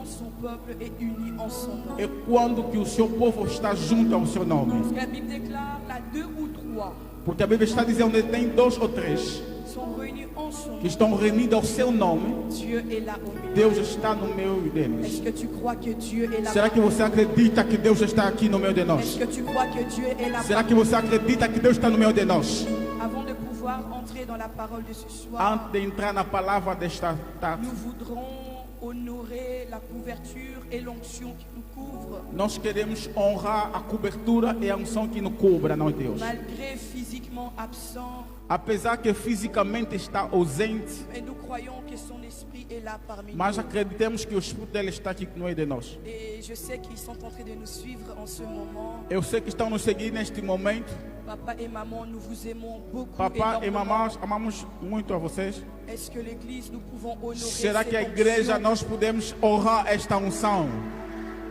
quand son peuple est uni en son nom. é quando que o seu povo está junto ao seu nome. Parce que la Bible déclare là 2 ou 3 Porque a Bíblia está dizendo que tem 2 ou 3 sont réunis en son que nom. estão reunidos ao seu nome. Dieu est là au milieu. Deus está no meio deles. Est-ce que tu crois que Dieu est là? Será que você acredita que Deus está aqui no meio de Est-ce nós? que tu crois que Dieu est là? Será que você acredita que Deus está no meio de nós? Avant de pouvoir entrer dans la parole de ce soir, Antes de entrar na palavra desta tarde, nous voudrons honorer la couverture et l'onction qui nous couvre, nós queremos honrar a cobertura e a unção que nos cubra, não Deus. malgré physiquement absent. Apesar que fisicamente está ausente, Et nous croyons que son esprit est là parmi mas nous. acreditamos que o Espírito dele está aqui no meio de nós. Et je sais qu'ils sont en train de nous suivre en ce moment. Eu sei que estão nos seguindo neste momento. Papa et maman, nous vous aimons beaucoup. Papai e énormément. mamãe, amamos muito a vocês. Est-ce que l'église, nous pouvons honorer Será que a cette igreja onction? nós podemos honrar esta unção?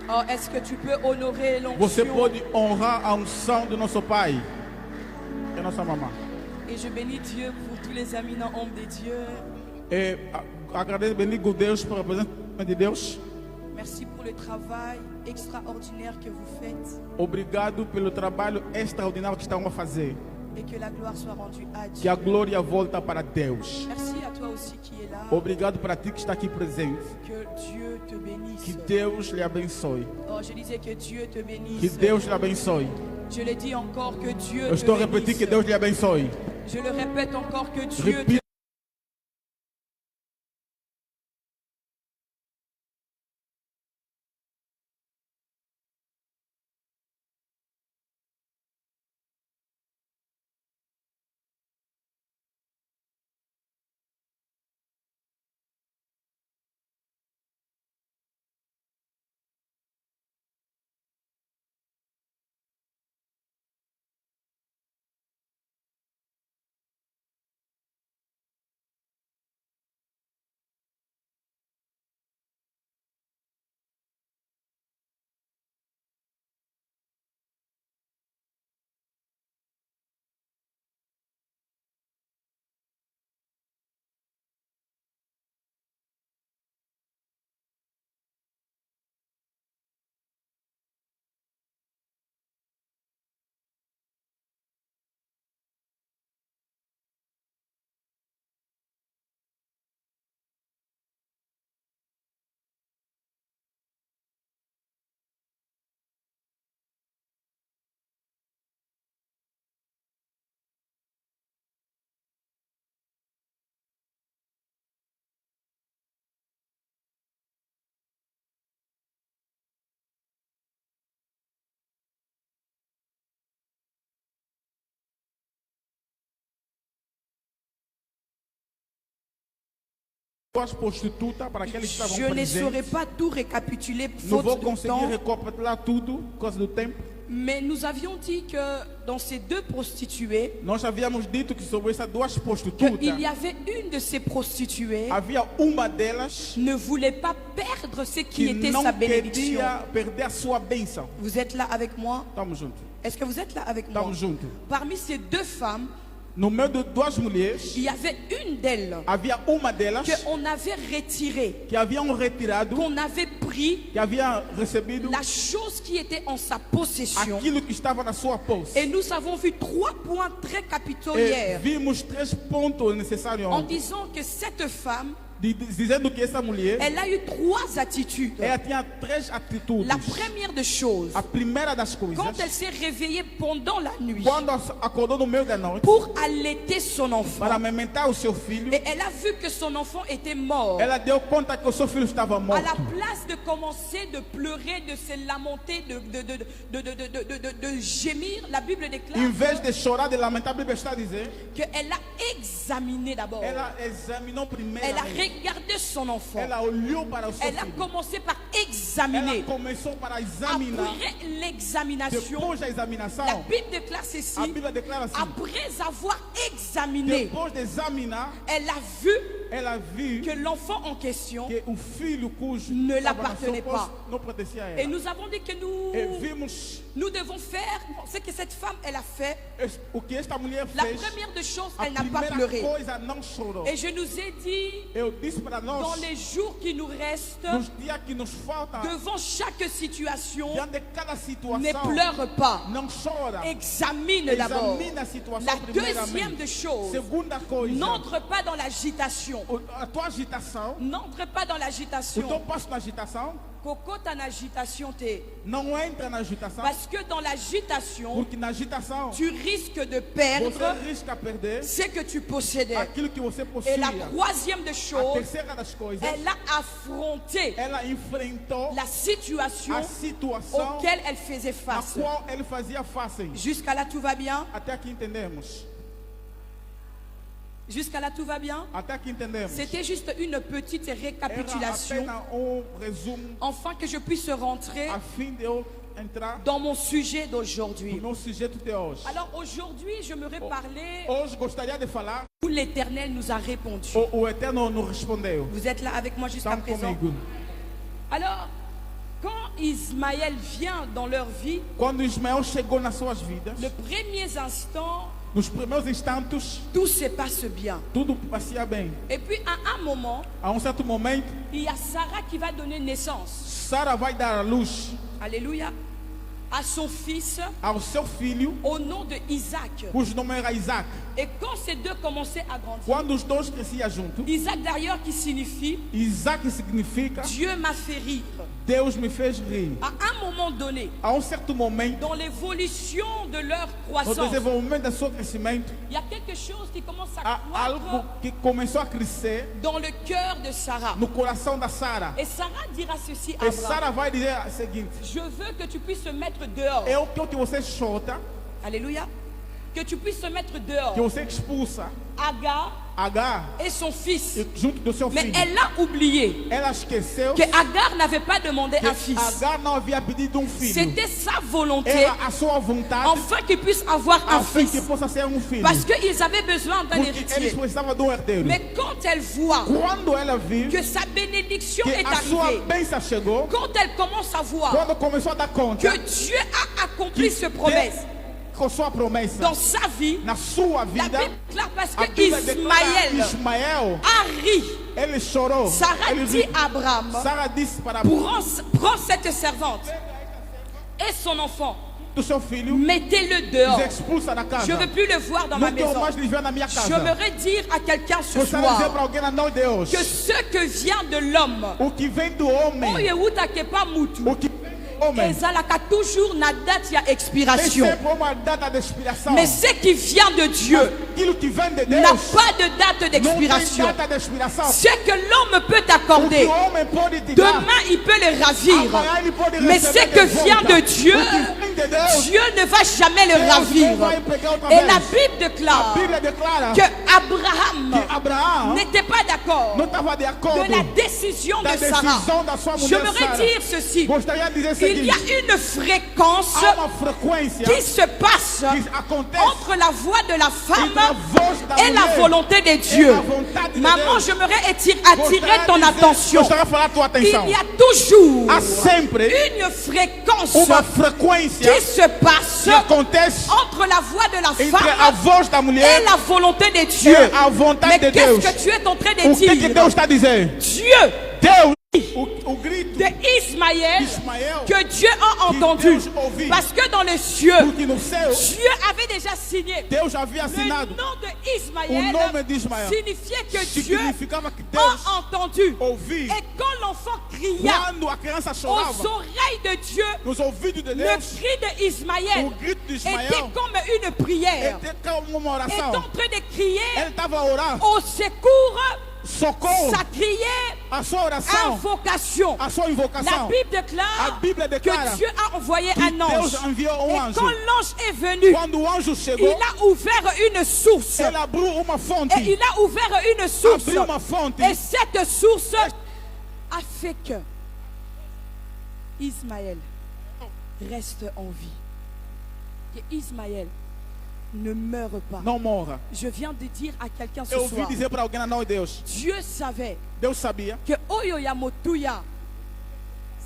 Oh, est-ce que tu peux honorer Você l'onction? pode honrar a unção do nosso pai e nossa mamãe. Et je bénis Dieu pour tous les éminents hommes de Dieu. E agradeço, bendigo Deus pela presença de Deus. Merci pour le travail extraordinaire que vous faites. Obrigado pelo trabalho extraordinário que estão a fazer. Et que la gloire soit rendue à Que Dieu. a glória volta para Deus. Merci à toi aussi qui est là. Obrigado para ti que está aqui presente. Que Dieu te bénisse. Que Deus lhe abençoe. Oh, je disais que Dieu te Que bénisse. Deus lhe abençoe. Je le dis encore que Dieu Eu estou a te repetir bénisse. que Deus lhe abençoe. Je le répète encore que Dieu te Repito. As prostitutas, para aqueles que estavam Je ne saurais presentes, pas tout récapituler não vou faute de conseguir temps, recapitular tudo por causa do tempo. mais nous avions dit que dans ces 2 prostituées, Nós havíamos dito que sobre essas 2 prostitutas, qu'il y avait une de ces prostituées havia uma delas ne voulait pas perdre ce qui que était não sa bénédiction. queria perder a sua bênção. Vous êtes là avec moi? Estamos juntos. Est-ce que vous êtes là avec moi? Estamos juntos. Parmi ces 2 femmes, No meio de 2 mulheres, il y avait une d'elles havia uma delas qu'on avait retirée, que haviam retirado, qu'on avait pris que havia recebido la chose qui était en sa possession. aquilo que estava na sua posse. Et nous avons vu 3 points très capitaux E hier vimos 3 pontos necessários en ontem, disant que cette femme, dizendo que essa mulher elle a eu 3 attitudes. ela tinha 3 atitudes. La première des choses, A primeira das coisas, quand elle s'est réveillée pendant la nuit quando acordou no meio da noite pour allaiter son para enfant, amamentar o seu filho, et elle a vu que son enfant était mort, ela deu conta que o seu filho estava à morto. la place de commencer de pleurer, de se lamenter, de gémir, la Bible déclare Em vez de chorar, de lamentar, a Bíblia está a dizer, qu'elle a examiné d'abord. ela examinou primeiro. Elle a regardé son enfant. Ela olhou para o seu Elle a filho. commencé par Ela examiner. começou para examinar. Après l'examination, Depois da la examinação, Bible déclare a ceci. Bíblia declara assim: Après avoir examiné, depois de examinar, elle a vu ela viu que l'enfant en question que o filho cujo ne estava l'appartenait no seu pas. posto não pertencia a Et ela. nous avons dit que E vimos nous devons faire ce que cette femme, elle a fait. o que esta mulher La fez. première des choses, A elle n'a pas primeira pleuré. coisa, não chorou. Et je nous ai dit, Eu disse para dans nós, les jours qui nous restent, nos dias que nos faltam, devant chaque situation, diante de cada ne situação, pleure pas. não chora. Examine d'abord. Examine a situação La deuxième primeiramente. des choses, Segunda coisa, n'entre pas dans l'agitation. a tua agitação, N'entre pas dans o teu l'agitation. passo na agitação, Coco, ta agitation, t'es. não entra na agitação, Parce que dans l'agitation, porque na agitação tu risques de você perdre risca perder ce que tu possédais. aquilo que você Et possuía. la troisième des A choses, terceira das coisas, elle a affronté ela enfrentou la situation a situação auquel elle faisait a face. qual ele fazia face. Jusqu'à là, tout va bien? Até aqui entendemos. Jusqu'à là, tout va bien? Até aqui entendemos. C'était juste une petite Era récapitulation, apenas resumo afin que je puisse rentrer a fim de eu entrar dans mon sujet d'aujourd'hui. no meu sujeito de hoje. Alors aujourd'hui, j'aimerais parler Hoje gostaria de falar, où l'Éternel nous a répondu. o Eterno nos respondeu. Vous êtes là avec moi jusqu'à Estão présent? comigo. Alors, quand Ismaël vient dans leur vie, Quando Ismael chegou nas suas vidas, les premiers instants, nos primeiros instantes, tout se passe bien. tudo passia bem. Et puis à un moment, A certo momento, il y a Sarah qui va donner naissance, Sara vai dar a luz alléluia, à son fils ao seu filho, au nom de Isaac. cujo nome era Isaac. Et quand ces deux commençaient à grandir, Quando os dois cresciam juntos, Isaac d'ailleurs qui signifie Isaac significa Dieu m'a fait rire. Deus me fez rir. À un moment donné, A certo momento, dans l'évolution de leur no croissance, desenvolvimento do seu crescimento, il y a quelque chose qui commence há à algo croître que começou a crescer dans le cœur de Sarah. no coração da Sara. Et Sarah dira ceci à E Abraham: Sara vai dizer o seguinte: je veux que tu puisses se mettre dehors. eu quero que você chota, Alléluia. Que tu puisses se mettre que dehors. você expulsa Agar Agar et son fils. junto do seu Mais filho. elle a oublié Ela esqueceu que Agar n'avait pas demandé que un fils. Agar não havia pedido filho. C'était sa volonté, Era a sua vontade, afin qu'il puisse avoir un a fim que fils. possa ser filho. Parce qu'ils avaient besoin d'un Porque eles héritier. precisavam de herdeiro. Mais quand elle voit Quando ela viu que sa bénédiction que est a sua arrivée, bênção chegou, quand elle commence à voir quando começou a dar conta que Dieu a accompli ce promesse com sua promessa dans sa vie, na sua la vida, Bible déclare parce a que Bíblia declara Ismaël Ismael, a ri. ele chorou. Sarah Ele dit à Abraham: Sara disse para Abraão, prends cette servante et son enfant, do seu filho, mettez-le dehors. expulsa da casa. Je ne veux plus le voir dans ma Não quero maison. mais lhe ver na minha casa. J'aimerais dire à quelqu'un ce Gostaria de dizer soir para alguém na noite de hoje, que ce que vient de l'homme, o que vem do homem, oye utake pa mutu, o que vem do homem, ezalaka toujours na date ya tem expiration. sempre uma data de expiração. Mais ce qui vient de Dieu Aquilo que vem de n'a Deus pas de date não tem d'expiration. data de expiração. Ce que l'homme peut O que t'accorder, o homem pode te dar, demain il peut le ravir. amanhã ele pode Mais ce receber que de vient volta. de Dieu, O que vem de Deus, Dieu ne va jamais le Deus ravir. não vai pegar outra Et la vez. Bible A déclare Bíblia declara que Abraham que Abraão n'était pas d'accord não estava de de acordo la décision da de Sarah. decisão da sua mulher J'aimerais Sara. dire ceci: Gostaria de dizer o il y a seguinte: une fréquence há uma frequência qui se passe que acontece entre la voix de la femme entre a voz da et la mulher volonté de Dieu. la vontade de Maman, Deus. j'aimerais attirer Gostaria ton de dizer- attention. Gostaria de falar a tua atenção. Il y a toujours Há sempre une fréquence uma frequência qui se passe que acontece entre la voix de la entre a femme voz da et mulher la volonté de e Dieu. a vontade Mais de qu'est-ce Deus. que tu es en train de O que dire? Deus está a dizer? Dieu Deus, o grito de Ismaël Ismael, que Dieu a entendu. Deus ouviu. Parce que dans les cieux, porque no céu Dieu avait déjà signé. Deus havia Le assinado. nom de O Ismaël nome de Ismael signifiait que Dieu significava que Deus a entendu. ouviu. Et quand l'enfant cria Quando a criança aux chorava oreilles de Dieu, nos ouvidos de le Deus, cri de Ismaël o grito de était Ismael comme une prière. était como uma Est en oração. train de crier Ele estava a orar, au secours. socorro, Ça criait a sua oração, invocation. a sua La invocação. Bible A déclare Bíblia declara que Dieu a envoyé que un ange. Deus enviou Et anjo. quand l'ange est venu, Quando o anjo il chegou, a ouvert une source. ele abriu uma fonte. Et il a ouvert une source. Abriu uma fonte. Et cette source a fait que Ismaël reste en vie. Que Ismaël ne meure pas. não morra. Je viens de dire à quelqu'un ce Eu ouvi soir, dizer para alguém na nome de Deus. Dieu savait Deus sabia. que Oyoya Motuya,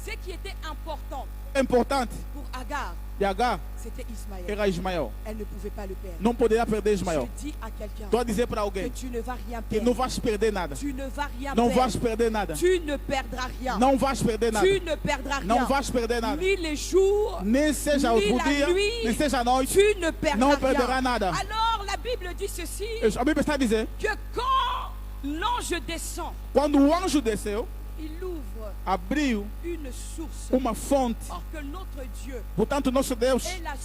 ce qui était important Importante pour Agar, de Agar c'était Ismaël. era Ismael. Elle ne pouvait pas le perdre. Não poderia perder Ismael. Je dis à quelqu'un Estou a dizer para que alguém tu ne vas rien que não perdre. vais perder nada. Tu ne vas rien Não perdre. vais perder nada. Tu ne perdras rien. Não vais perder nada. Tu ne perdras Não rien. vais perder nada. Ni les jours, Nem seja o ni la dia, nuit, nem seja a noite. tu ne perdras Não rien. perderá nada. Alors la Bible dit ceci, A Bíblia está a dizer, que quand l'ange descend, quando o anjo desceu, il ouvre abriu une source. uma fonte. Or que notre Dieu Portanto, nosso Deus est la